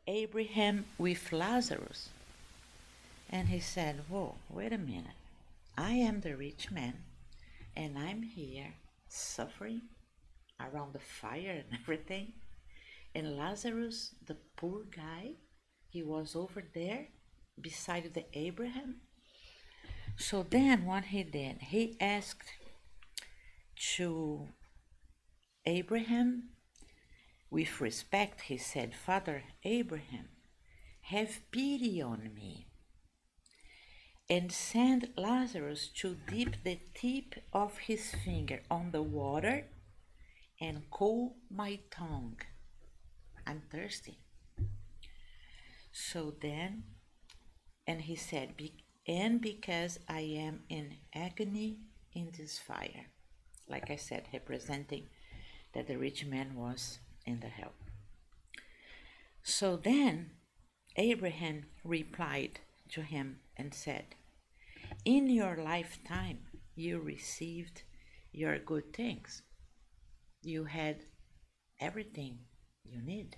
Abraham with Lazarus. And he said, whoa, wait a minute. I am the rich man, and I'm here suffering around the fire and everything. And Lazarus, the poor guy, he was over there beside the Abraham. So then what he did, he asked to Abraham, with respect, he said, Father Abraham, have pity on me and send Lazarus to dip the tip of his finger on the water and cool my tongue. I'm thirsty. So then, and he said, and because I am in agony in this fire. Like I said, representing that the rich man was in the hell. So then Abraham replied to him and said, in your lifetime you received your good things. You had everything you need.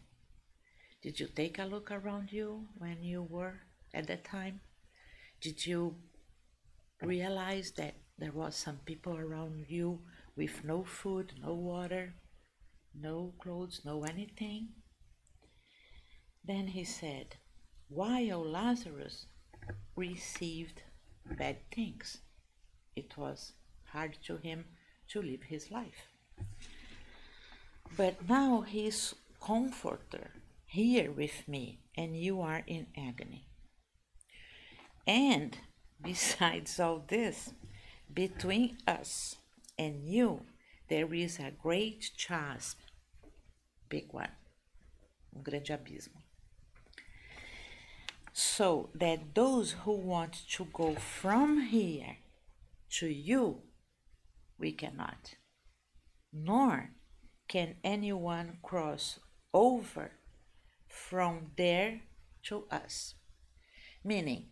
Did you take a look around you when you were at that time? Did you realize that there was some people around you with no food, no water, no clothes, no anything? Then he said, while Lazarus received bad things, it was hard to him to live his life. But now he's comforter here with me, and you are in agony. And besides all this, between us and you, there is a great chasm, big one, grande abismo. So that those who want to go from here to you, we cannot, nor can anyone cross over from there to us. Meaning,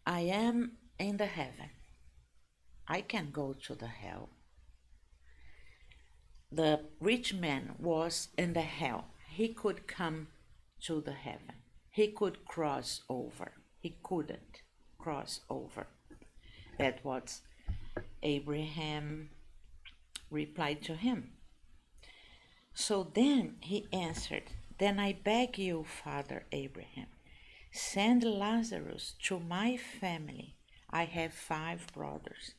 I am in the heaven. I can go to the hell. The rich man was in the hell. He could come to the heaven. He could cross over. He couldn't cross over. That was Abraham replied to him. So then he answered, then I beg you, Father Abraham, send Lazarus to my family. I have 5 brothers.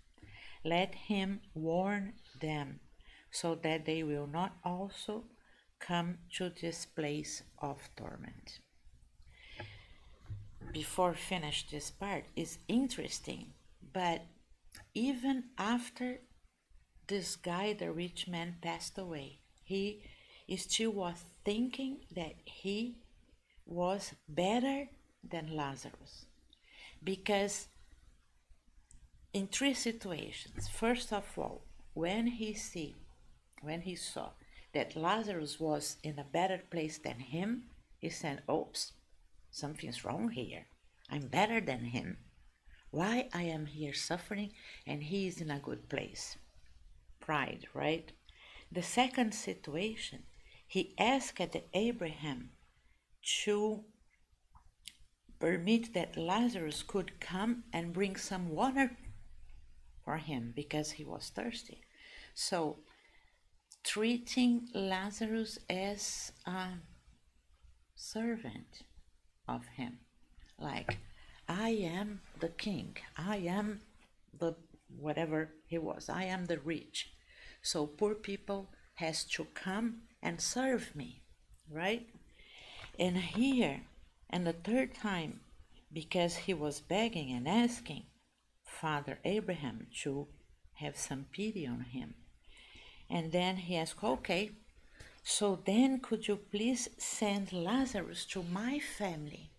Let him warn them so that they will not also come to this place of torment. Before I finish this part, is interesting, but even after this guy, the rich man, passed away, he still was thinking that he was better than Lazarus. Because in 3 situations, first of all, when he saw that Lazarus was in a better place than him, he said, oops, something's wrong here. I'm better than him. Why I am here suffering and he is in a good place? Pride, right? The second situation, he asked Abraham to permit that Lazarus could come and bring some water for him because he was thirsty. So treating Lazarus as a servant of him, like I am the king, I am the whatever he was, I am the rich, so poor people has to come and serve me, right? And here, and the third time, because he was begging and asking Father Abraham to have some pity on him, and then he asked, okay, so then could you please send Lazarus to my family?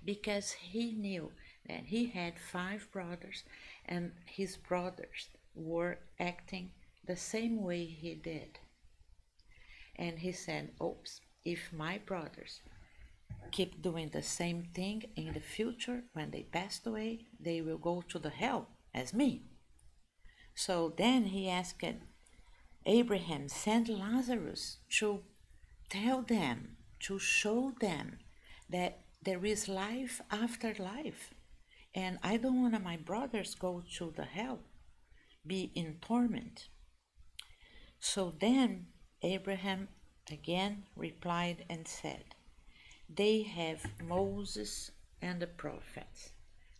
Because he knew that he had 5 brothers and his brothers were acting the same way he did. And he said, oops, if my brothers keep doing the same thing in the future, when they passed away, they will go to the hell as me. So then he asked Abraham, send Lazarus to tell them, to show them that there is life after life. And I don't want my brothers go to the hell, be in torment. So then Abraham again replied and said, they have Moses and the prophets.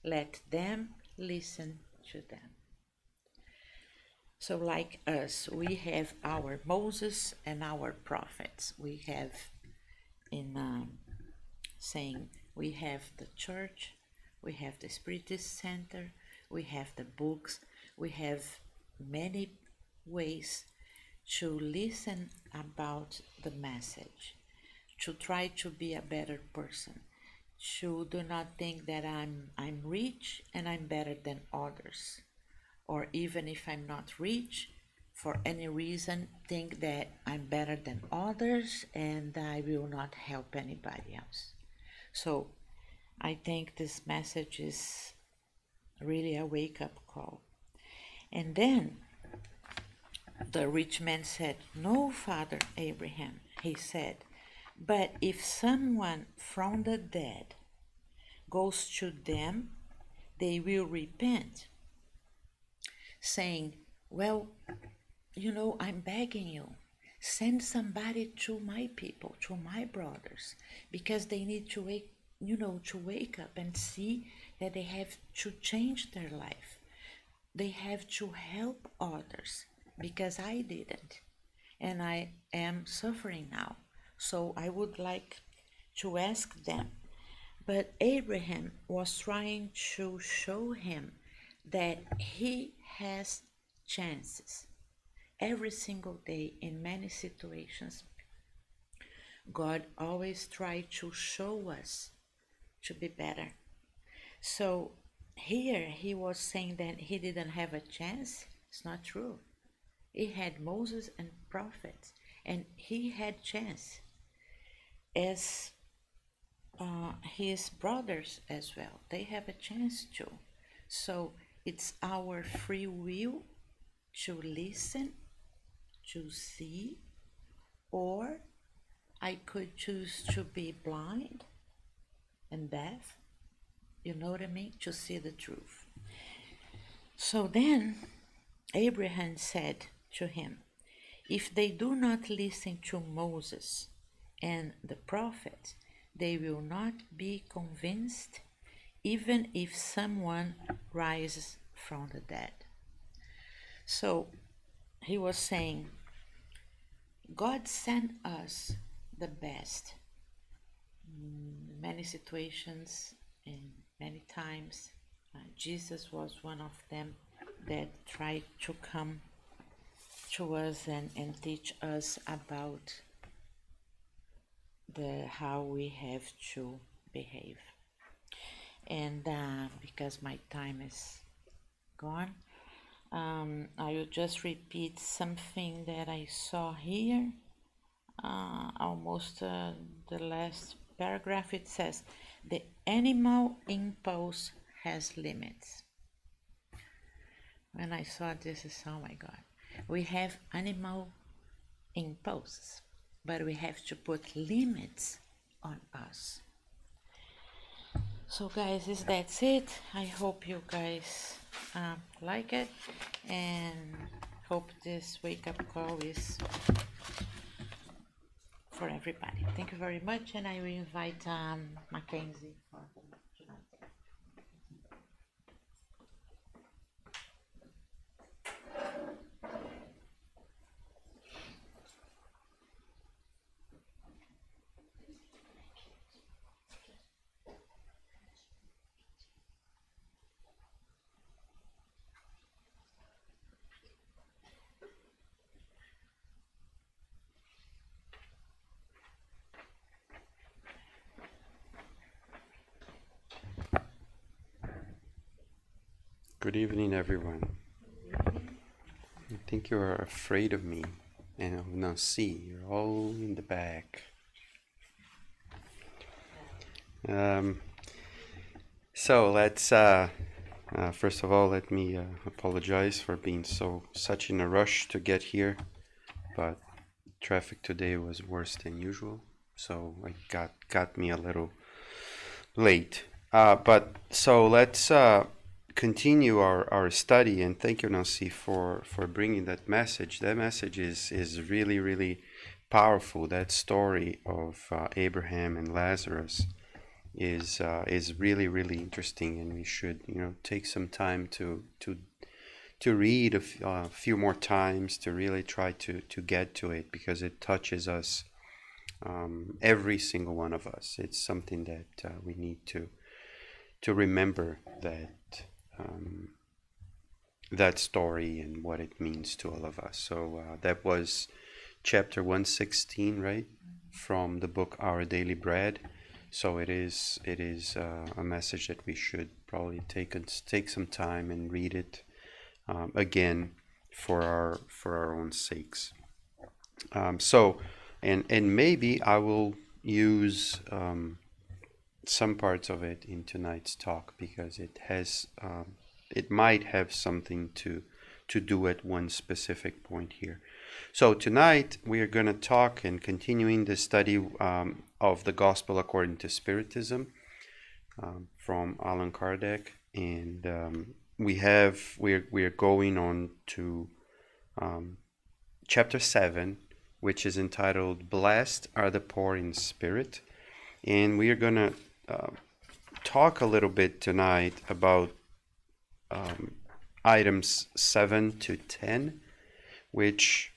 Let them listen to them. So like us, we have our Moses and our prophets. We have in saying we have the church, we have the Spiritist Center, we have the books, we have many ways to listen about the message, to try to be a better person, to do not think that I'm rich and I'm better than others, or even if I'm not rich, for any reason, think that I'm better than others and I will not help anybody else. So I think this message is really a wake-up call. And then the rich man said, no, Father Abraham, he said, but if someone from the dead goes to them, they will repent, saying, well, I'm begging you, send somebody to my people, to my brothers, because they need to wake up and see that they have to change their life. They have to help others, because I didn't, and I am suffering now. So I would like to ask them. But Abraham was trying to show him that he has chances. Every single day, in many situations, God always tries to show us to be better. So here he was saying that he didn't have a chance. It's not true. He had Moses and prophets, and he had chance as his brothers as well. They have a chance too. So it's our free will to listen, to see, or I could choose to be blind and deaf, you know what I mean, to see the truth. So then Abraham said to him, if they do not listen to Moses and the prophets, they will not be convinced, even if someone rises from the dead. So he was saying, God sent us the best. In many situations and many times, Jesus was one of them that tried to come to us and teach us about how we have to behave. And because my time is gone, I will just repeat something that I saw here. Almost the last paragraph, it says, the animal impulse has limits. When I saw this, oh my God. We have animal impulses, but we have to put limits on us. So guys, that's it. I hope you guys like it, and hope this wake-up call is for everybody. Thank you very much, and I will invite Mackenzie for tonight. Good evening, everyone. I think you are afraid of me, and I will not see. You're all in the back. So let's first of all, let me apologize for being such in a rush to get here, but traffic today was worse than usual, so it got me a little late. But so let's continue our study, and thank you, Nancy, for bringing that message. That message is really, really powerful. That story of Abraham and Lazarus is really, really interesting, and we should, take some time to read a few more times to really try to get to it, because it touches us, every single one of us. It's something that we need to remember, that story and what it means to all of us. So that was chapter 116, right, from the book Our Daily Bread. So it is a message that we should probably take some time and read it again for our own sakes. And maybe I will use some parts of it in tonight's talk, because it might have something to do at one specific point here. So tonight we are going to talk and continuing the study of the Gospel according to Spiritism from Allan Kardec, and we're going on to chapter 7, which is entitled "Blessed are the Poor in Spirit," and we are going to talk a little bit tonight about items 7 to 10, which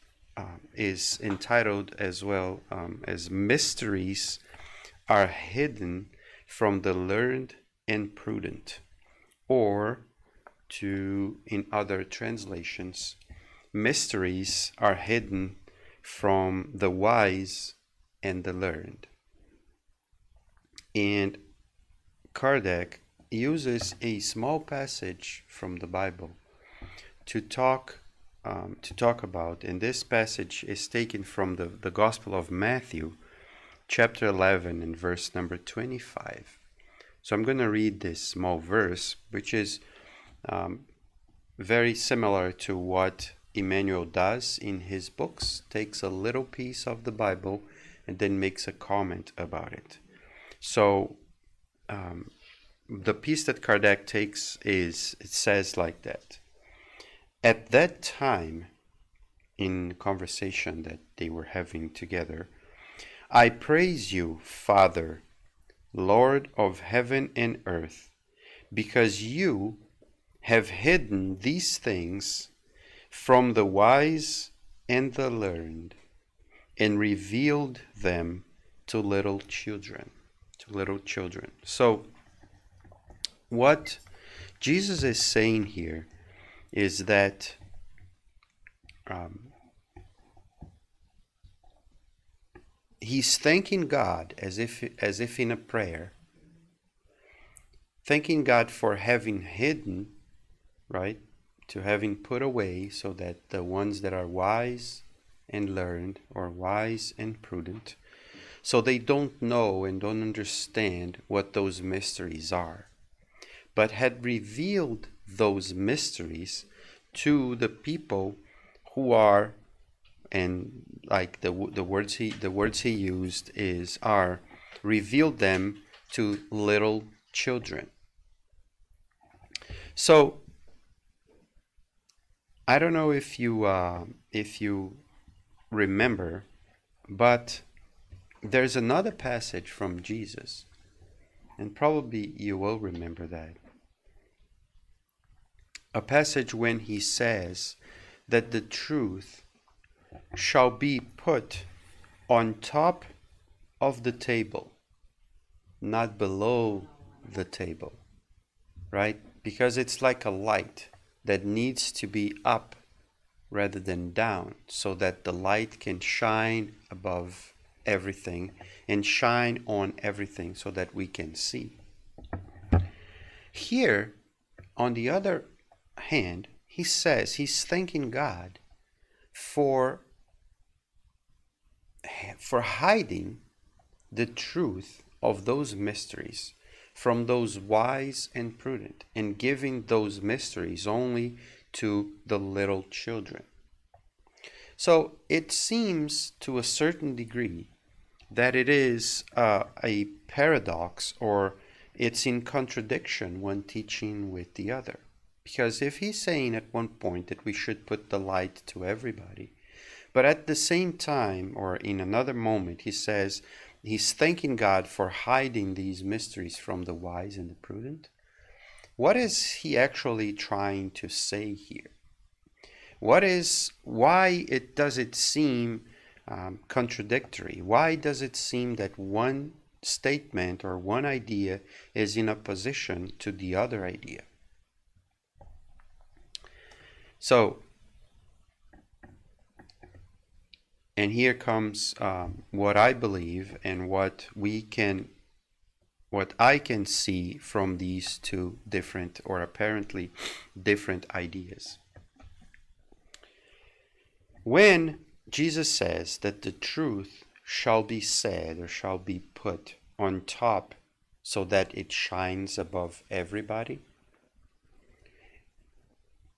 is entitled as well as "Mysteries are Hidden from the Learned and Prudent," or in other translations, "Mysteries are hidden from the wise and the learned." And Kardec uses a small passage from the Bible to talk about, and this passage is taken from the Gospel of Matthew, chapter 11, and verse number 25. So I'm going to read this small verse, which is very similar to what Emmanuel does in his books. Takes a little piece of the Bible and then makes a comment about it. So the piece that Kardec takes it says like that: "At that time," in conversation that they were having together, "I praise you, Father, Lord of heaven and earth, because you have hidden these things from the wise and the learned, and revealed them to little children." So what Jesus is saying here is that he's thanking God as if in a prayer, thanking God for having hidden, right, to having put away, so that the ones that are wise and learned, or wise and prudent, so they don't know and don't understand what those mysteries are, but had revealed those mysteries to the people who are, and like the words he used are revealed them to little children. So I don't know if you remember, but there's another passage from Jesus, and probably you will remember that. A passage when he says that the truth shall be put on top of the table, not below the table, right? Because it's like a light that needs to be up rather than down, so that the light can shine above everything and shine on everything so that we can see. Here, on the other hand, he says he's thanking God for hiding the truth of those mysteries from those wise and prudent, and giving those mysteries only to the little children. So it seems to a certain degree that it is a paradox, or it's in contradiction, one teaching with the other. Because if he's saying at one point that we should put the light to everybody, but at the same time, or in another moment, he says he's thanking God for hiding these mysteries from the wise and the prudent, what is he actually trying to say here? Why does it seem contradictory? Why does it seem that one statement or one idea is in opposition to the other idea? So, and here comes what I believe and what I can see from these two different or apparently different ideas. When Jesus says that the truth shall be said or shall be put on top so that it shines above everybody,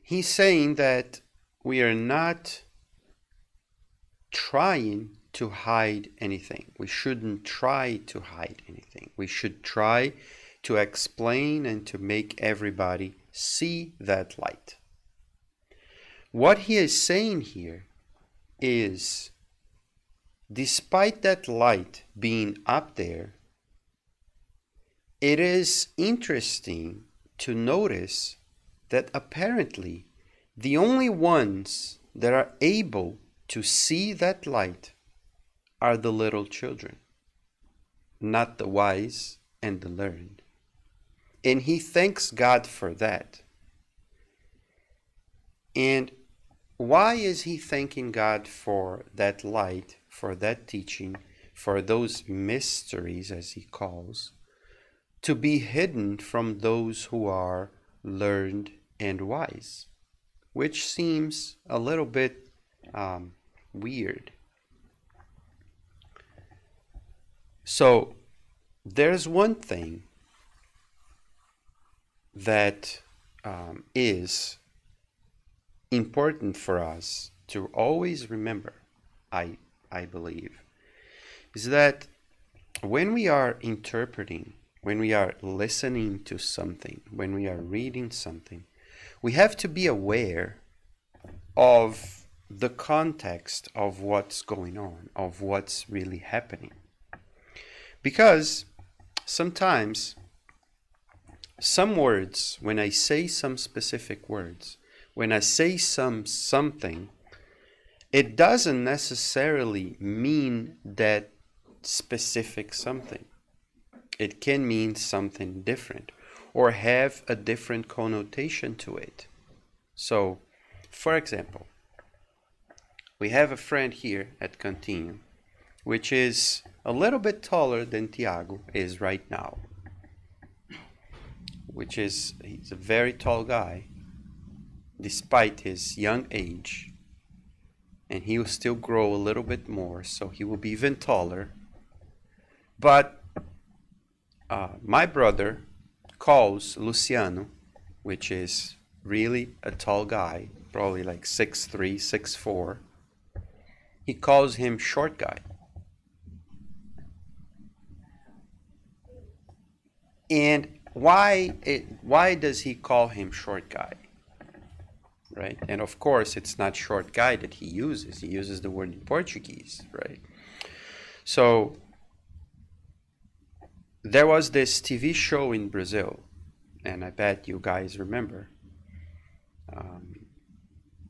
he's saying that we are not trying to hide anything. We shouldn't try to hide anything. We should try to explain and to make everybody see that light. What he is saying here is, despite that light being up there, it is interesting to notice that apparently the only ones that are able to see that light are the little children, not the wise and the learned. And he thanks God for that. And why is he thanking God for that light, for that teaching, for those mysteries, as he calls, to be hidden from those who are learned and wise? Which seems a little bit weird. So there's one thing that is important for us to always remember, I believe, is that when we are interpreting, when we are listening to something, when we are reading something, we have to be aware of the context of what's going on, of what's really happening. Because sometimes some words, when I say some specific words, when I say something, it doesn't necessarily mean that specific something. It can mean something different or have a different connotation to it. So, for example, we have a friend here at Cantinho, which is a little bit taller than Tiago is right now. He's a very tall guy, despite his young age. And he will still grow a little bit more, so he will be even taller. But my brother calls Luciano, which is really a tall guy, probably like 6'3", 6'4". He calls him short guy. And why does he call him short guy? Right? And of course, it's not short guy that he uses. He uses the word in Portuguese, right? So there was this TV show in Brazil, and I bet you guys remember.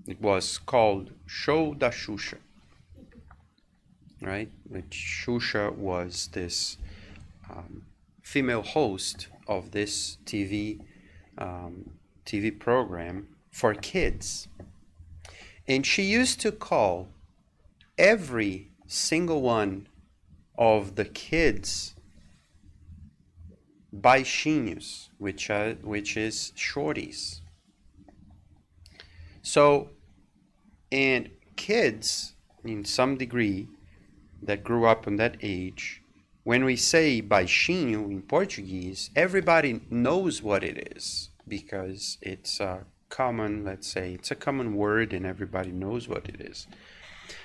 It was called Show da Xuxa, right? Which Xuxa was this female host of this TV program for kids. And she used to call every single one of the kids baixinhos, which is shorties. So, and kids, in some degree, that grew up in that age, when we say baixinho in Portuguese, everybody knows what it is because it's a common, let's say, it's a common word and everybody knows what it is.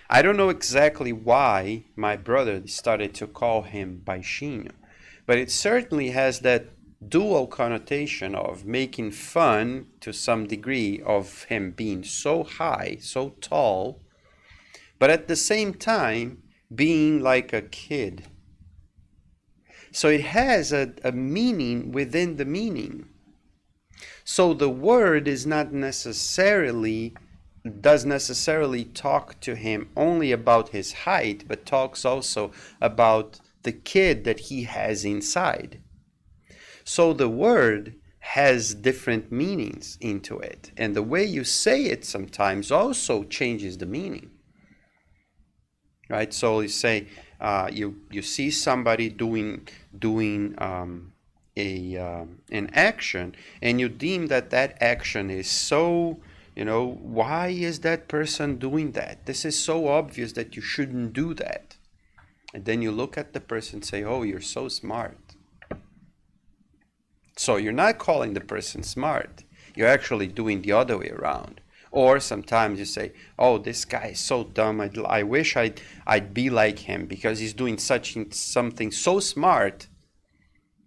I don't know exactly why my brother started to call him baixinho, but it certainly has that dual connotation of making fun to some degree of him being so high, so tall, but at the same time being like a kid. So it has a meaning within the meaning. So the word is not necessarily, does necessarily talk to him only about his height, but talks also about the kid that he has inside. So the word has different meanings into it, and the way you say it sometimes also changes the meaning, right? So you say you see somebody doing an action, and you deem that action is so, why is that person doing that? This is so obvious that you shouldn't do that. And then you look at the person and say, oh, you're so smart. So you're not calling the person smart. You're actually doing the other way around. Or sometimes you say, oh, this guy is so dumb. I wish I'd be like him because he's doing something so smart.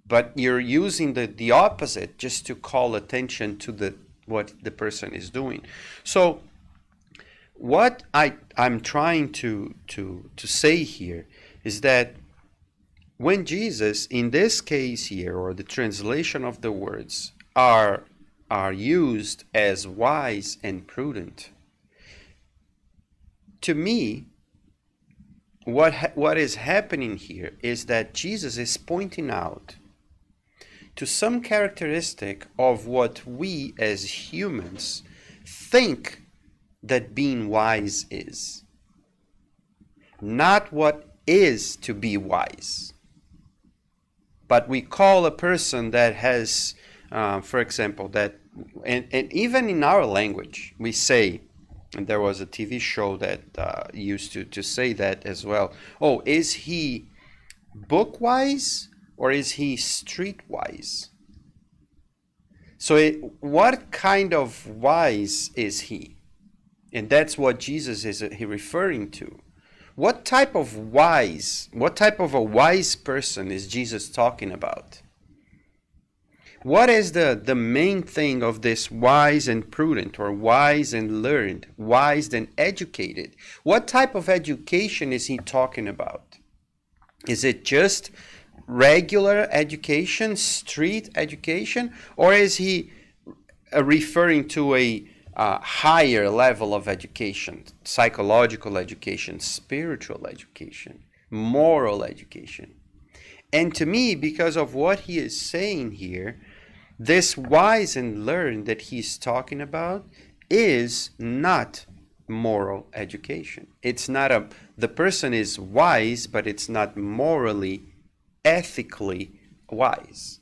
But you're using the opposite just to call attention to what the person is doing. So what I'm trying to say here is that when Jesus, in this case here, or the translation of the words, are used as wise and prudent, to me, what is happening here is that Jesus is pointing out to some characteristic of what we as humans think that being wise is, not what is to be wise. But we call a person that has, for example, that, and even in our language, we say, and there was a TV show that used to say that as well, oh, is he book-wise or is he street-wise? So what kind of wise is he? And that's what Jesus is referring to. What type of a wise person is Jesus talking about? What is the main thing of this wise and prudent, or wise and learned, wise and educated? What type of education is he talking about? Is it just regular education, street education, or is he referring to a higher level of education, psychological education, spiritual education, moral education? And to me, because of what he is saying here, this wise and learned that he's talking about is not moral education. It's not the person is wise, but it's not morally, ethically wise.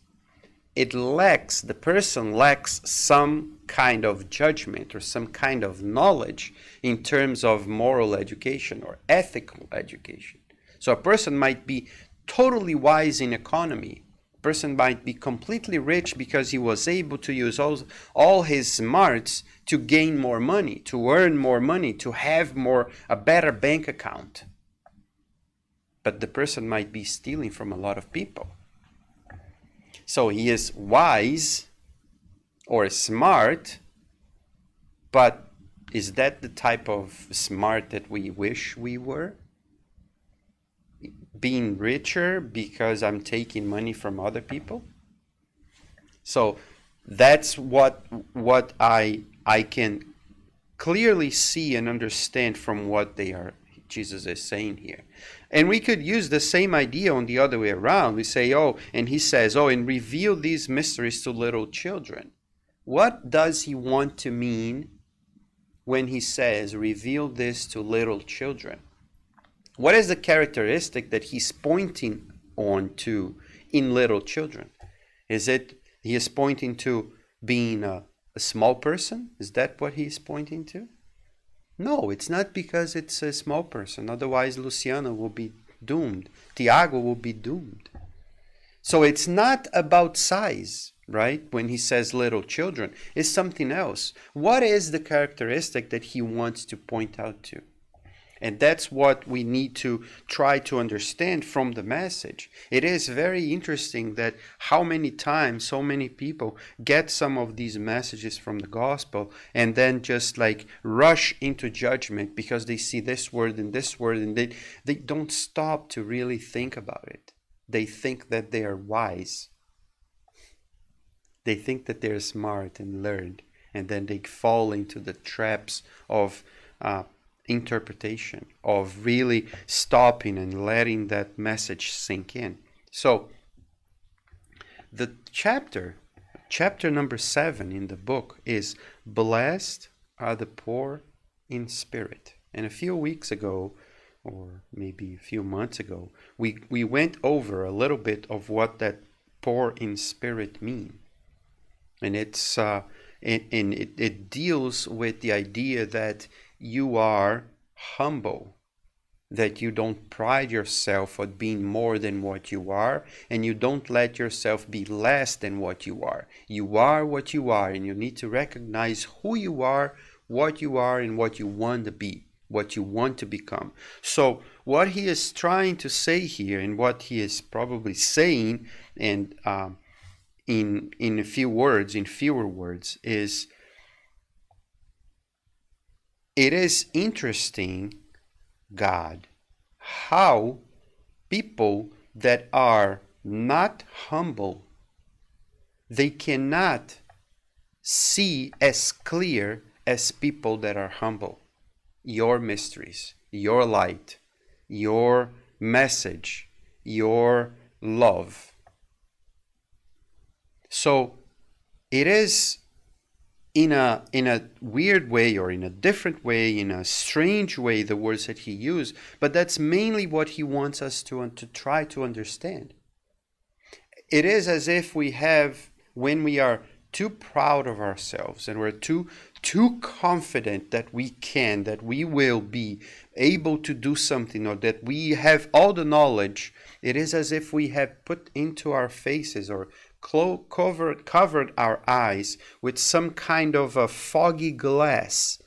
The person lacks some kind of judgment or some kind of knowledge in terms of moral education or ethical education. So a person might be totally wise in economy. A person might be completely rich because he was able to use all his smarts to gain more money, to earn more money, to have a better bank account. But the person might be stealing from a lot of people. So he is wise or smart, but is that the type of smart that we wish we were? Being richer because I'm taking money from other people? So that's what I can clearly see and understand from what Jesus is saying here. And we could use the same idea on the other way around. We say, oh, and he says, oh, and reveal these mysteries to little children. What does he want to mean when he says, reveal this to little children? What is the characteristic that he's pointing on to in little children? Is it he is pointing to being a small person? Is that what he's pointing to? No, it's not because it's a small person. Otherwise, Luciana will be doomed. Tiago will be doomed. So it's not about size, right? When he says little children, it's something else. What is the characteristic that he wants to point out to? And that's what we need to try to understand from the message. It is very interesting that how many times so many people get some of these messages from the gospel and then just like rush into judgment because they see this word and they don't stop to really think about it. They think that they are wise. They think that they're smart and learned, and then they fall into the traps of interpretation, of really stopping and letting that message sink in. So the chapter number 7 in the book is Blessed are the poor in spirit. And a few weeks ago, or maybe a few months ago, we went over a little bit of what that poor in spirit mean. And it's it deals with the idea that you are humble, that you don't pride yourself on being more than what you are, and you don't let yourself be less than what you are. You are what you are, and you need to recognize who you are, and what you want to be, what you want to become. So what he is trying to say here, and what he is probably saying, and in fewer words, is it is interesting, God, how people that are not humble, they cannot see as clear as people that are humble your mysteries, your light, your message, your love. So it is in a weird way, or in a different way, in a strange way, the words that he used, but that's mainly what he wants us to try to understand. It is as if when we are too proud of ourselves and we're too confident that we will be able to do something, or that we have all the knowledge, it is as if we have put into our faces, or covered our eyes with some kind of a foggy glass,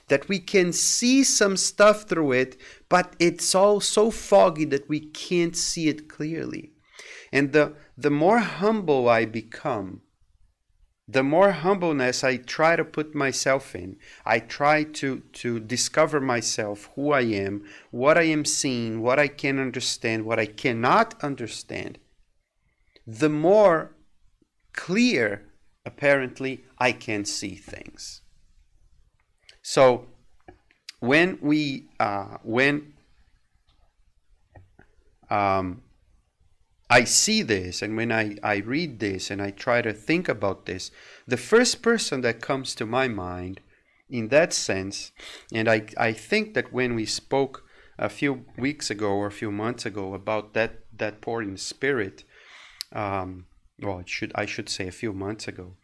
that we can see some stuff through it, but it's all so foggy that we can't see it clearly. And the more humble I become, the more humbleness I try to put myself in, I try to discover myself, who I am, what I am seeing, what I can understand, what I cannot understand, the more clear, apparently, I can see things. So when I see this, and when I read this and I try to think about this, the first person that comes to my mind in that sense, and I think that when we spoke a few weeks ago or a few months ago about that poor in spirit, I should say a few months ago,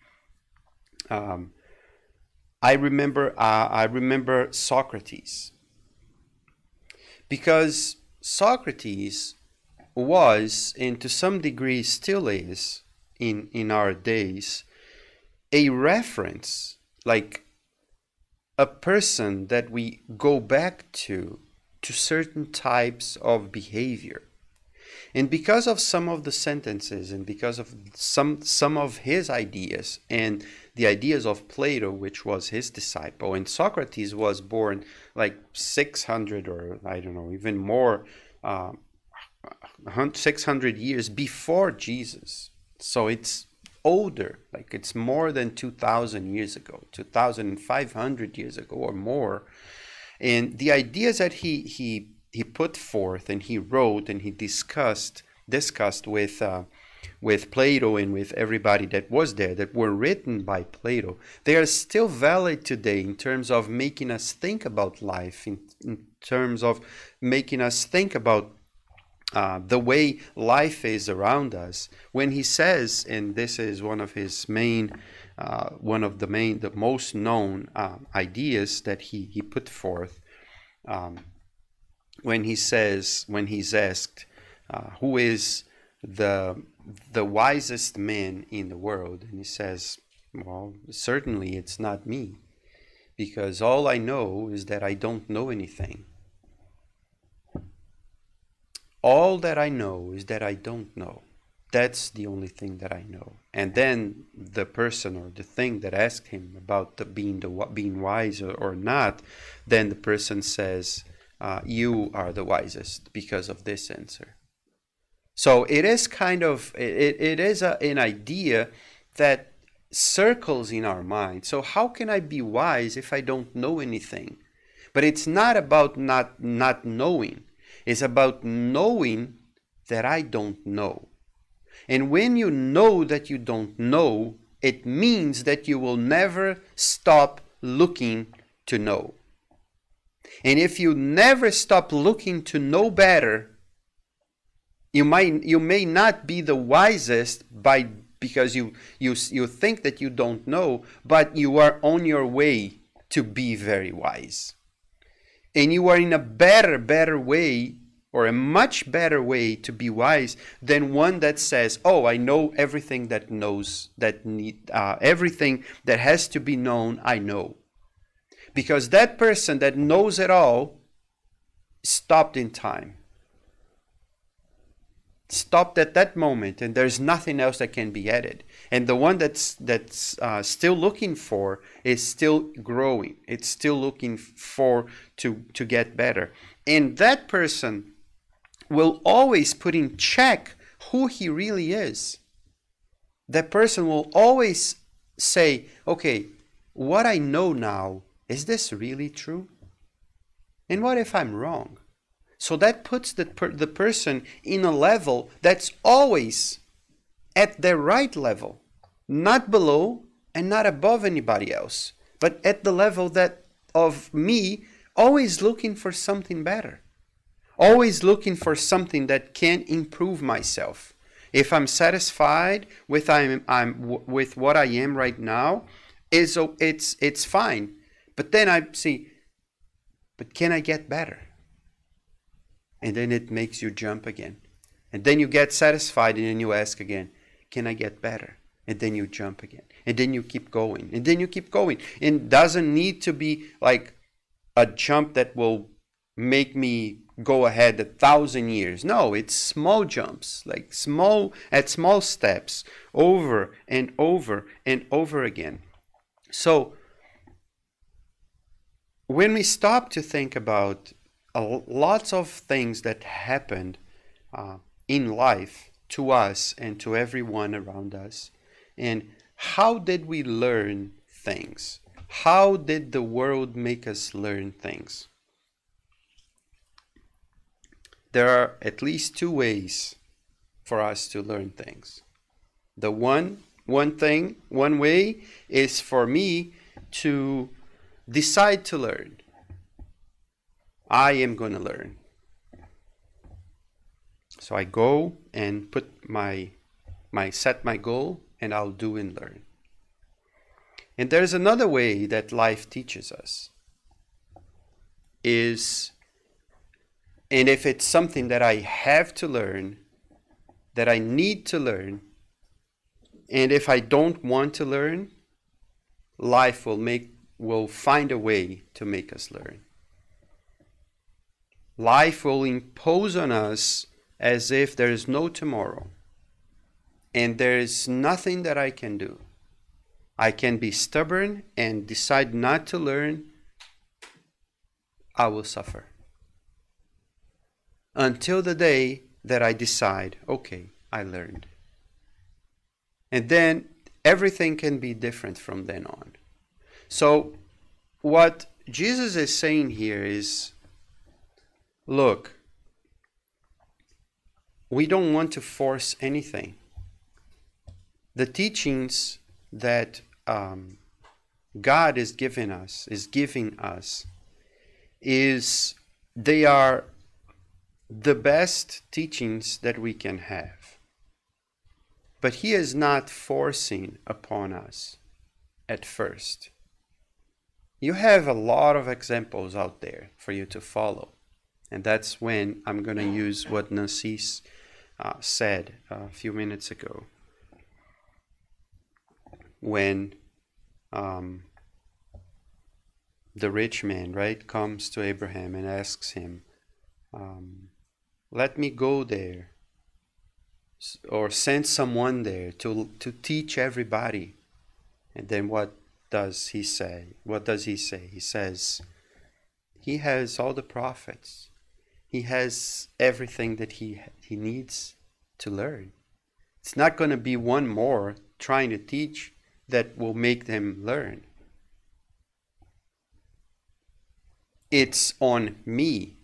I remember Socrates, because Socrates was, and to some degree still is in our days, a reference, like a person that we go back to certain types of behavior. And because of some of the sentences, and because of some of his ideas, and the ideas of Plato, which was his disciple, and Socrates was born like 600, or I don't know, even more, 600 years before Jesus. So it's older, like it's more than 2,000 years ago, 2,500 years ago or more. And the ideas that he put forth, and he wrote, and he discussed with Plato and with everybody that was there, that were written by Plato, they are still valid today in terms of making us think about life, in terms of making us think about the way life is around us. When he says, and this is one of his the most known ideas that he put forth, when he's asked, who is the wisest man in the world, and he says, well, certainly it's not me, because all I know is that I don't know anything. all that I know is that I don't know. That's the only thing that I know. And then the person or the thing that asked him about being wise or not, then the person says, you are the wisest because of this answer. So it is kind of, it is an idea that circles in our mind. So how can I be wise if I don't know anything? But it's not about not knowing. It's about knowing that I don't know. And when you know that you don't know, it means that you will never stop looking to know. And if you never stop looking to know better, you may not be the wisest because you think that you don't know, but you are on your way to be very wise. And you are in a better way, or a much better way to be wise than one that says, oh, I know everything everything that has to be known, I know. Because that person that knows it all stopped in time. Stopped at that moment, and there's nothing else that can be added. And the one that's still looking for is still growing. It's still looking for to get better. And that person will always put in check who he really is. That person will always say, okay, what I know now, is this really true? And what if I'm wrong? So that puts the person in a level that's always at the right level, not below and not above anybody else, but at the level that of me, always looking for something better, always looking for something that can improve myself. If I'm satisfied with with what I am right now, it's fine. But then I see, but can I get better? And then it makes you jump again. And then you get satisfied and then you ask again, can I get better? And then you jump again. And then you keep going. And then you keep going. And it doesn't need to be like a jump that will make me go ahead 1,000 years. No, it's small jumps, like small steps, over and over and over again. So when we stop to think about lots of things that happened in life to us and to everyone around us, and how did we learn things? How did the world make us learn things? There are at least two ways for us to learn things. The one way is for me to decide to learn. I am going to learn. So I go and put set my goal, and I'll do and learn. And there's another way that life teaches us. And if it's something that I have to learn, that I need to learn, and if I don't want to learn, life will find a way to make us learn. Life will impose on us as if there is no tomorrow. And there is nothing that I can do. I can be stubborn and decide not to learn. I will suffer. Until the day that I decide, okay, I learned. And then everything can be different from then on. So what Jesus is saying here is, look, we don't want to force anything. The teachings that God is giving us, they are the best teachings that we can have. But He is not forcing upon us at first. You have a lot of examples out there for you to follow. And that's when I'm going to use what Narcisse said a few minutes ago. When the rich man, right, comes to Abraham and asks him, let me go there, or send someone there to teach everybody. And then what does he say? What does he say? He says, he has all the prophets. He has everything that he needs to learn. It's not going to be one more trying to teach that will make them learn. It's on me.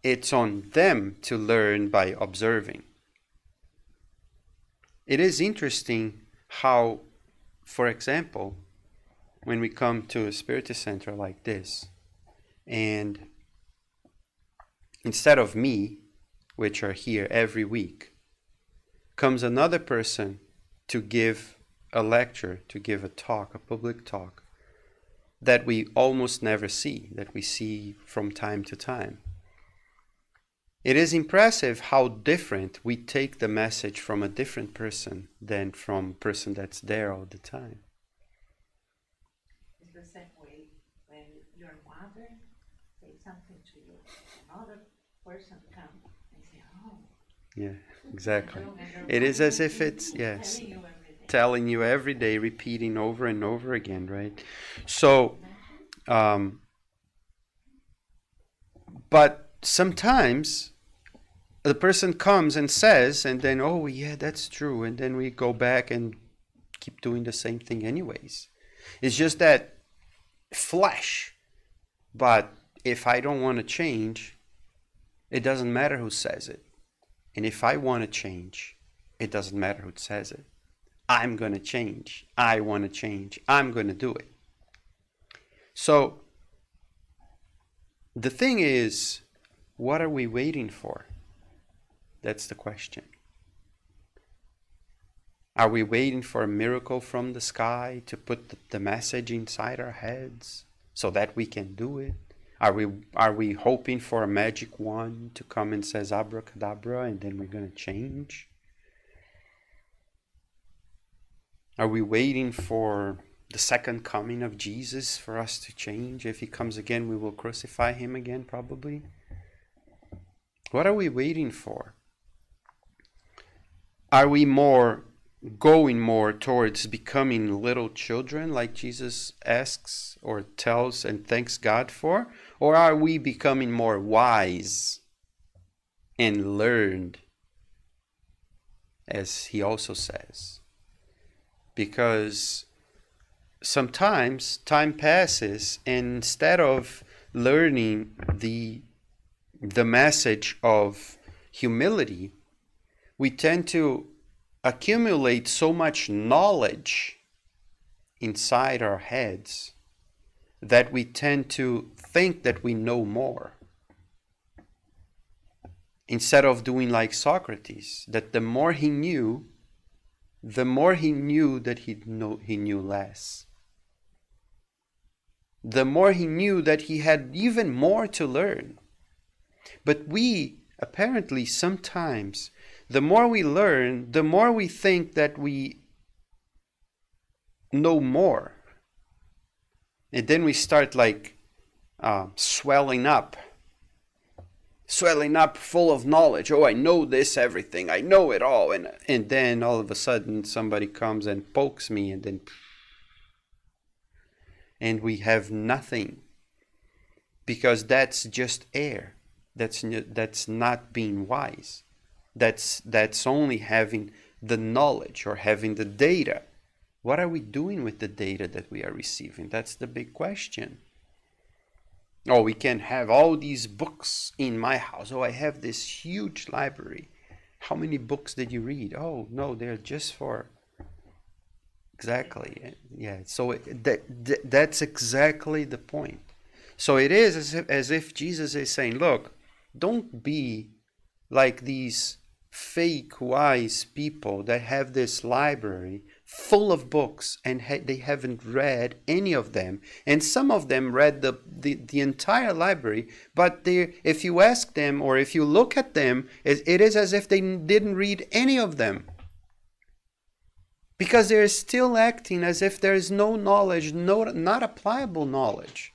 It's on them to learn by observing. It is interesting how, for example, when we come to a Spiritist center like this, and instead of me, which are here every week, comes another person to give a lecture, to give a talk, a public talk, that we almost never see, that we see from time to time. It is impressive how different we take the message from a different person than from a person that's there all the time. It's the same way when your mother says something to you, another person comes and say, oh. Yeah, exactly. It is as if it's, yes, telling you every day, repeating over and over again, right? So, but sometimes the person comes and says, and then, oh yeah, that's true, and then we go back and keep doing the same thing anyways. It's just that flesh. But if I don't want to change, it doesn't matter who says it. And if I want to change, it doesn't matter who says it. I'm going to change. I want to change. I'm going to do it. So, the thing is, what are we waiting for? That's the question. Are we waiting for a miracle from the sky to put the message inside our heads so that we can do it? Are we hoping for a magic wand to come and says abracadabra and then we're going to change? Are we waiting for the second coming of Jesus for us to change? If he comes again, we will crucify him again, probably. What are we waiting for? Are we going more towards becoming little children like Jesus asks or tells and thanks God for? Or are we becoming more wise and learned, as he also says? Because sometimes time passes and instead of learning the message of humility, we tend to accumulate so much knowledge inside our heads that we tend to think that we know more. Instead of doing like Socrates, that the more he knew that he knew less. The more he knew that he had even more to learn. But we, apparently, sometimes, the more we learn, the more we think that we know more. And then we start like swelling up full of knowledge. Oh, I know this everything. I know it all. And then all of a sudden somebody comes and pokes me and we have nothing. Because that's just air. That's not being wise. That's only having the knowledge or having the data. What are we doing with the data that we are receiving? That's the big question. Oh, we can have all these books in my house. Oh, I have this huge library. How many books did you read? Oh, no, they're just for... Exactly. Yeah, so that's exactly the point. So it is as if Jesus is saying, look, don't be like these fake wise people that have this library full of books and they haven't read any of them, and some of them read the entire library, but if you ask them or if you look at them, it is as if they didn't read any of them, because they're still acting as if there is no knowledge, not applicable knowledge.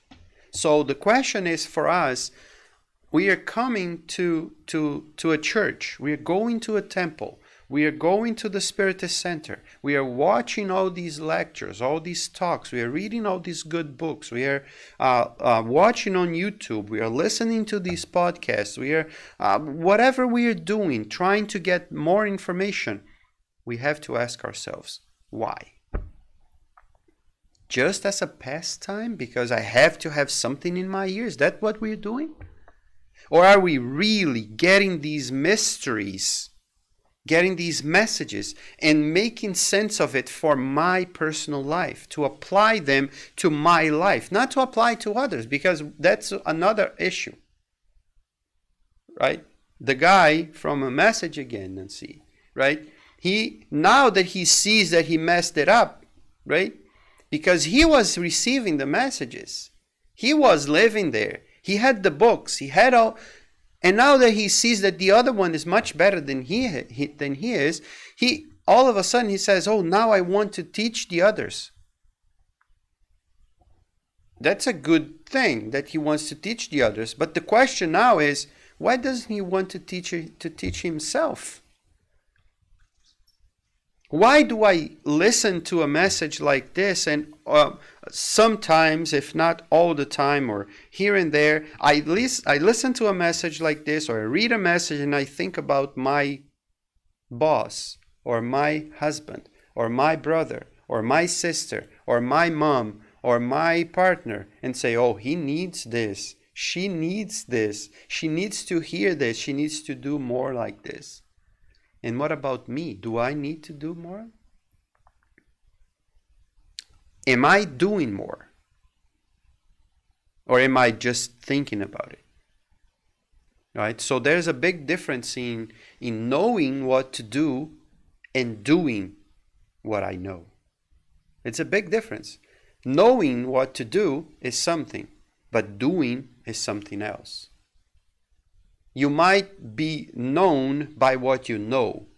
So the question is for us, we are coming to a church. We are going to a temple. We are going to the Spiritist Center. We are watching all these lectures, all these talks. We are reading all these good books. We are watching on YouTube. We are listening to these podcasts. We are, whatever we are doing, trying to get more information, we have to ask ourselves, why? Just as a pastime, because I have to have something in my ears? Is that what we're doing? Or are we really getting these mysteries, getting these messages and making sense of it for my personal life, to apply them to my life, not to apply to others, because that's another issue, right? The guy from A Message Again, Nancy, right? Now that he sees that he messed it up, right? Because he was receiving the messages. He was living there. He had the books. He had all... And now that he sees that the other one is much better than he is, he all of a sudden he says, oh, now I want to teach the others. That's a good thing that he wants to teach the others. But the question now is, why doesn't he want to teach himself? Why do I listen to a message like this and sometimes, if not all the time or here and there, I listen to a message like this, or I read a message and I think about my boss or my husband or my brother or my sister or my mom or my partner and say, oh, he needs this. She needs this. She needs to hear this. She needs to do more like this. And what about me? Do I need to do more? Am I doing more? Or am I just thinking about it? Right? So there's a big difference in knowing what to do and doing what I know. It's a big difference. Knowing what to do is something, but doing is something else. You might be known by what you know,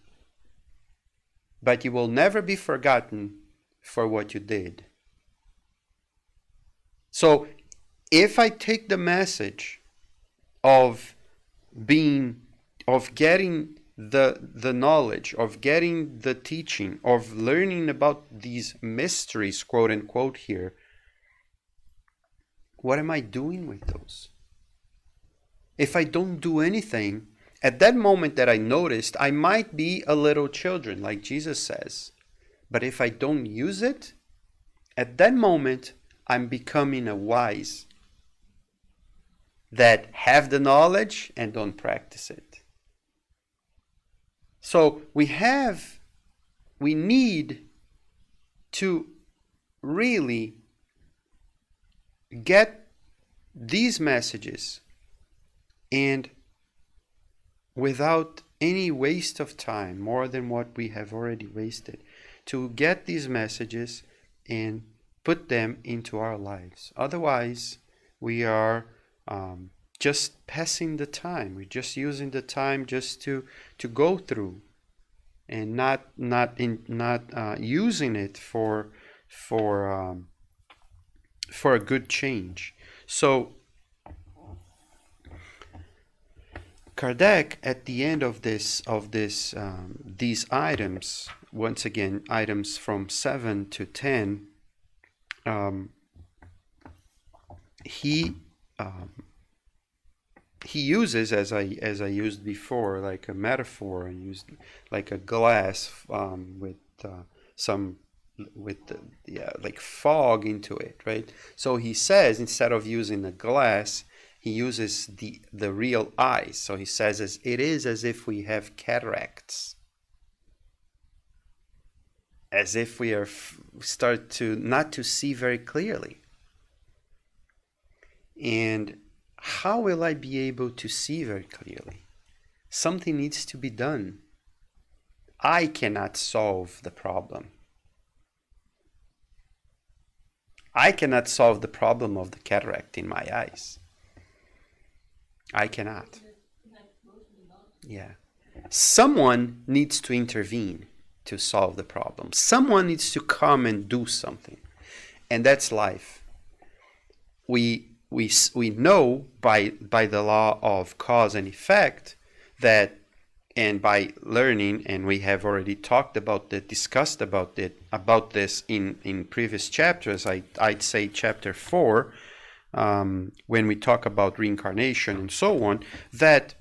but you will never be forgotten for what you did. So if I take the message of getting the knowledge, of getting the teaching, of learning about these mysteries, quote unquote here, what am I doing with those? If I don't do anything, at that moment that I noticed, I might be a little children, like Jesus says. But if I don't use it, at that moment, I'm becoming a wise that have the knowledge and don't practice it. So we need to really get these messages, and without any waste of time, more than what we have already wasted, to get these messages and put them into our lives. Otherwise, we are just passing the time. We're just using the time just to go through, and not using it for a good change. So Kardec, at the end of these items, once again, items from 7 to 10, he uses, as I used before, like a metaphor, and used like a glass with like fog into it, right? So he says, instead of using a glass, he uses the real eyes. So he says, it is as if we have cataracts, as if we start to not to see very clearly. And how will I be able to see very clearly? Something needs to be done. I cannot solve the problem. I cannot solve the problem of the cataract in my eyes. I cannot. Yeah. Someone needs to intervene to solve the problem. Someone needs to come and do something. And that's life. We we know by the law of cause and effect that, and by learning, and we have already discussed about this in previous chapters. I'd say chapter 4, when we talk about reincarnation and so on, that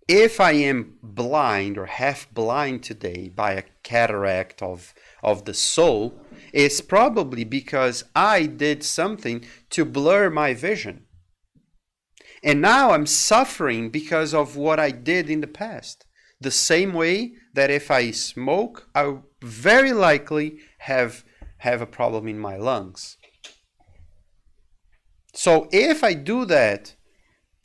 if I am blind or half blind today by a cataract of the soul, it's probably because I did something to blur my vision. And now I'm suffering because of what I did in the past. The same way that if I smoke, I very likely have a problem in my lungs. So if I do that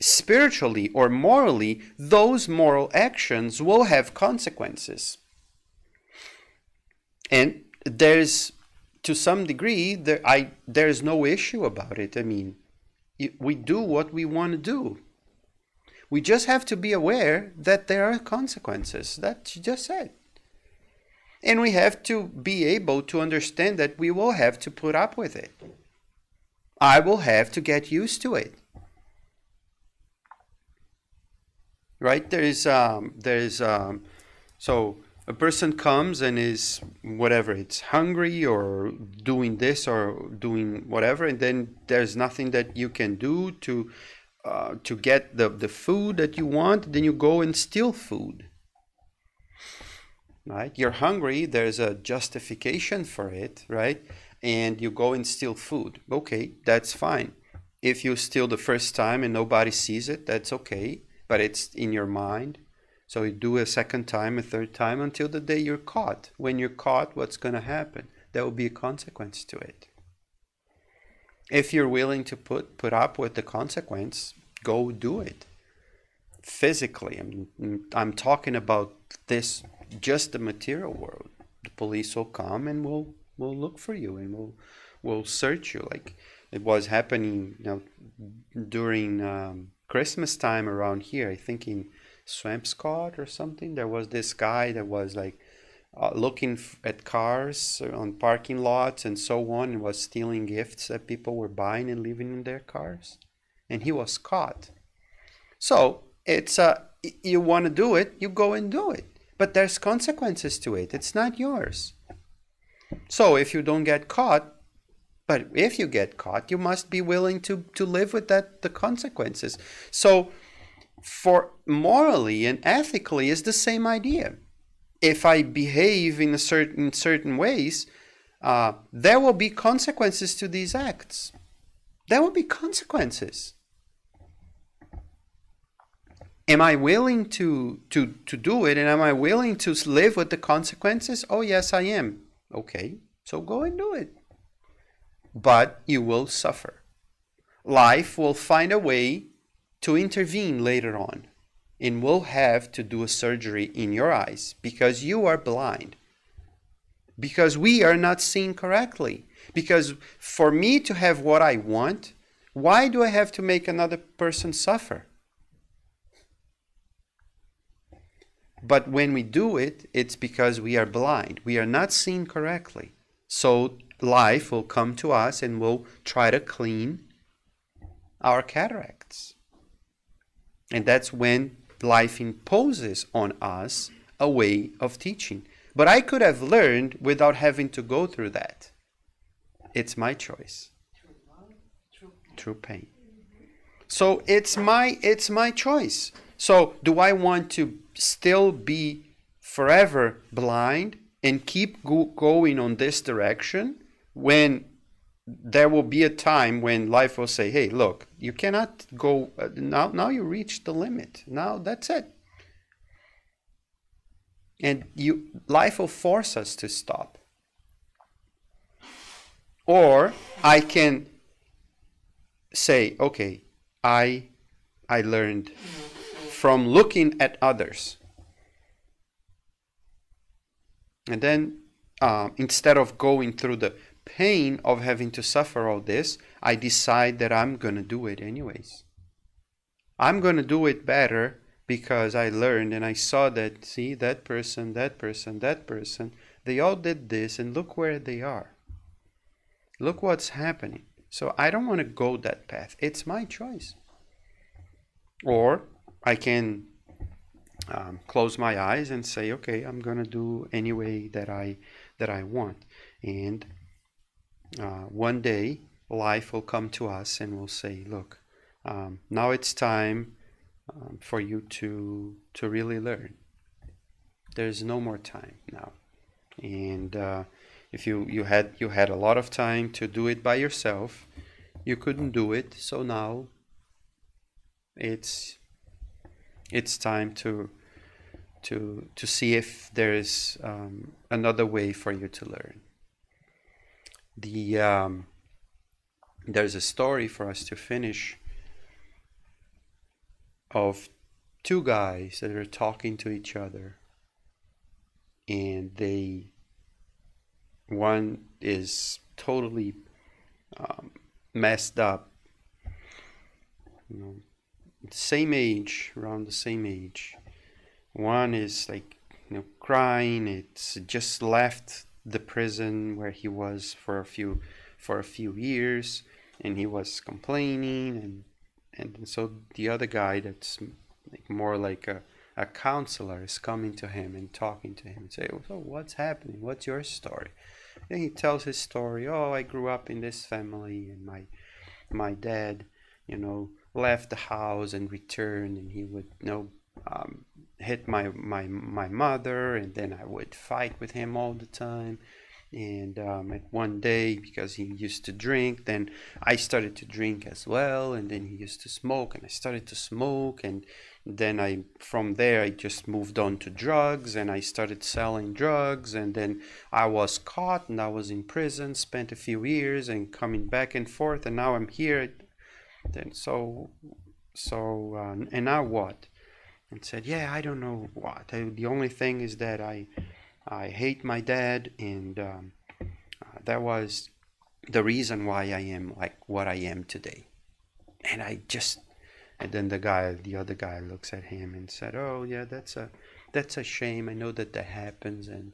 spiritually or morally, those moral actions will have consequences. And there's, to some degree, there's no issue about it. I mean, we do what we want to do. We just have to be aware that there are consequences. That you just said. And we have to be able to understand that we will have to put up with it. I will have to get used to it. Right? So a person comes and is whatever, it's hungry or doing this or doing whatever, and then there's nothing that you can do to get the food that you want. Then you go and steal food. Right? You're hungry. There's a justification for it, right? And you go and steal food. Okay, that's fine. If you steal the first time and nobody sees it, that's okay. But it's in your mind. So you do a second time, a third time, until the day you're caught. When you're caught, what's going to happen? There will be a consequence to it. If you're willing to put up with the consequence, go do it. Physically, I'm talking about this, just the material world. The police will come and will look for you and will search you, like it was happening, during Christmas time around here. I think in Swampscott or something, there was this guy that was like looking at cars on parking lots and so on, and was stealing gifts that people were buying and leaving in their cars, and he was caught. So it's you want to do it, you go and do it, but there's consequences to it. It's not yours. So if you don't get caught, but if you get caught, you must be willing to live with the consequences. So for morally and ethically is the same idea. If I behave in certain ways, there will be consequences to these acts. There will be consequences. Am I willing to do it, and am I willing to live with the consequences? Oh yes, I am. Okay, so go and do it. But you will suffer. Life will find a way to intervene later on, and will have to do a surgery in your eyes because you are blind. Because we are not seeing correctly. Because for me to have what I want, why do I have to make another person suffer? But when we do it, it's because we are blind. We are not seeing correctly. So life will come to us and will try to clean our cataracts. And that's when life imposes on us a way of teaching. But I could have learned without having to go through that. It's my choice. Through pain. So it's my choice. So do I want to still be forever blind and keep going on this direction, when there will be a time when life will say, hey, look, you cannot go, now you reached the limit. Now that's it. And life will force us to stop. Or I can say, okay, I learned from looking at others. And then instead of going through the pain of having to suffer all this, I decide that I'm going to do it anyways. I'm going to do it better because I learned and I saw that, see, that person, they all did this, and look where they are. Look what's happening. So I don't want to go that path. It's my choice. Or I can close my eyes and say, okay, I'm gonna do any way that I want. And one day life will come to us and will say, look, now it's time for you to really learn. There's no more time now. And if you had a lot of time to do it by yourself, you couldn't do it. So now it's time to see if there is another way for you to learn. There's a story for us to finish of two guys that are talking to each other, and one is totally messed up, same age, around the same age. One is like, crying. It's just left the prison where he was for a few years, and he was complaining, and so the other guy that's more like a counselor is coming to him and talking to him and say, so what's happening? What's your story? And he tells his story. Oh, I grew up in this family, and my dad, left the house and returned, and he would, hit my mother, and then I would fight with him all the time. And at one day, because he used to drink, then I started to drink as well, and then he used to smoke, and I started to smoke, and then from there I just moved on to drugs, and I started selling drugs, and then I was caught, and I was in prison, spent a few years, and coming back and forth, and now I'm here. Then and now what? And said, yeah, I don't know what. The only thing is that I hate my dad, and that was the reason why I am like what I am today. And then the other guy looks at him and said, oh yeah, that's a shame. I know that happens. And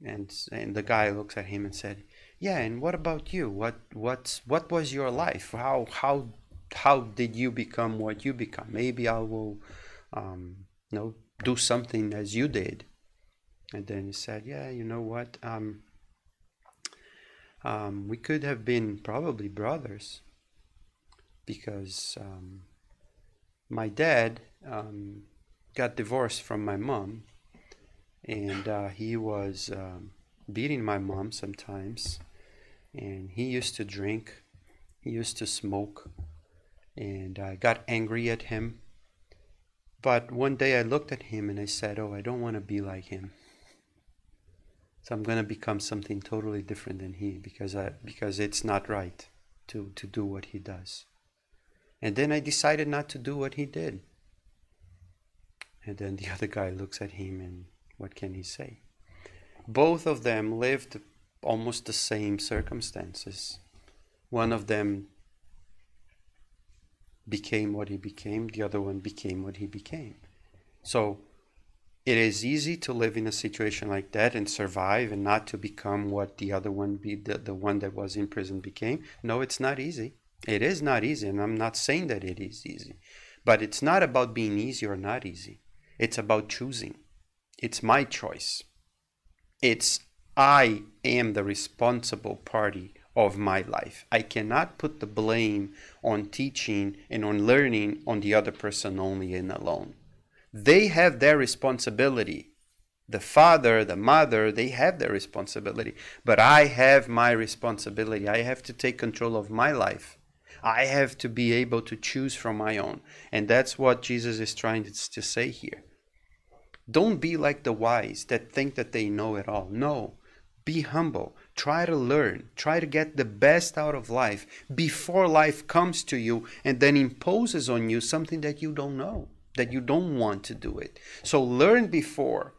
the guy looks at him and said, yeah, and what about you? What was your life? How did you become what you become? Maybe I will do something as you did. And then he said, yeah, you know what? We could have been probably brothers, because my dad got divorced from my mom, and he was beating my mom sometimes, and he used to drink, he used to smoke, and I got angry at him. But one day I looked at him and I said, oh, I don't want to be like him. So I'm going to become something totally different than he, because it's not right to do what he does. And then I decided not to do what he did. And then the other guy looks at him, and what can he say? Both of them lived almost the same circumstances. One of them became what he became, the other one became what he became. So it is easy to live in a situation like that and survive, and not to become what the other one, the one that was in prison, became. No, it's not easy. It is not easy, and I'm not saying that it is easy. But it's not about being easy or not easy. It's about choosing. It's my choice. I am the responsible party of my life. I cannot put the blame on teaching and on learning on the other person only and alone. They have their responsibility. The father, the mother, they have their responsibility. But I have my responsibility. I have to take control of my life. I have to be able to choose from my own. And that's what Jesus is trying to say here. Don't be like the wise that think that they know it all. No. Be humble. Try to learn. Try to get the best out of life before life comes to you and then imposes on you something that you don't know, that you don't want to do it. So learn before.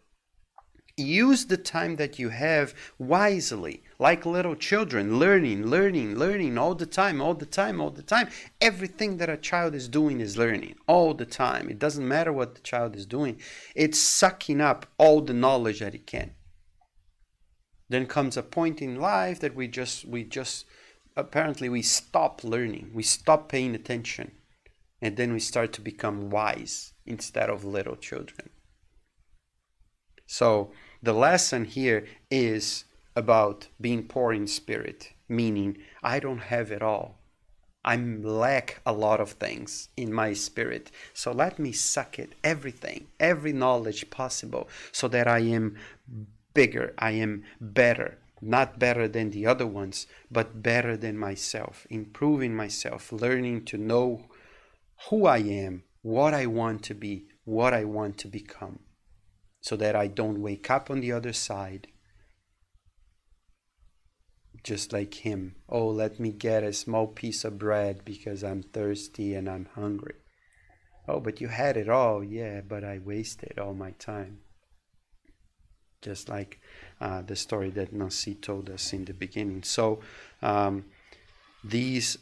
Use the time that you have wisely, like little children, learning all the time. Everything that a child is doing is learning all the time. It doesn't matter what the child is doing. It's sucking up all the knowledge that it can. Then comes a point in life that we just apparently we stop learning, we stop paying attention, and then we start to become wise instead of little children. So the lesson here is about being poor in spirit, meaning I don't have it all. I lack a lot of things in my spirit. So let me suck it, everything, every knowledge possible, so that I am bigger, I am better. Not better than the other ones, but better than myself, improving myself, learning to know who I am, what I want to be, what I want to become, so that I don't wake up on the other side just like him. Oh, let me get a small piece of bread because I'm thirsty and I'm hungry. Oh, but you had it all. Yeah, but I wasted all my time. Just like the story that Nancy told us in the beginning. So these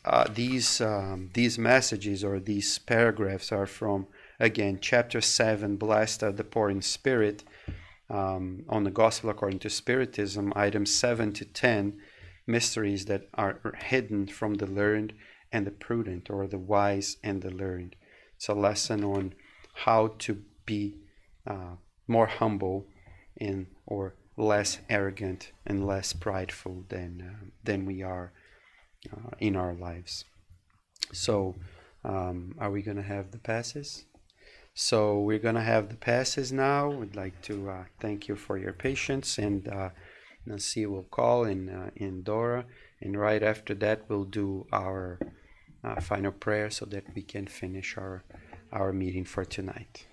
messages or these paragraphs are from, again, chapter 7, Blessed are the poor in spirit, on the Gospel according to Spiritism, items 7 to 10, mysteries that are hidden from the learned and the prudent, or the wise and the learned. It's a lesson on how to be more humble or less arrogant and less prideful than we are in our lives. So are we going to have the passes? So we're going to have the passes now. We'd like to thank you for your patience, and Nancy will call in Dora, and right after that we'll do our final prayer so that we can finish our meeting for tonight.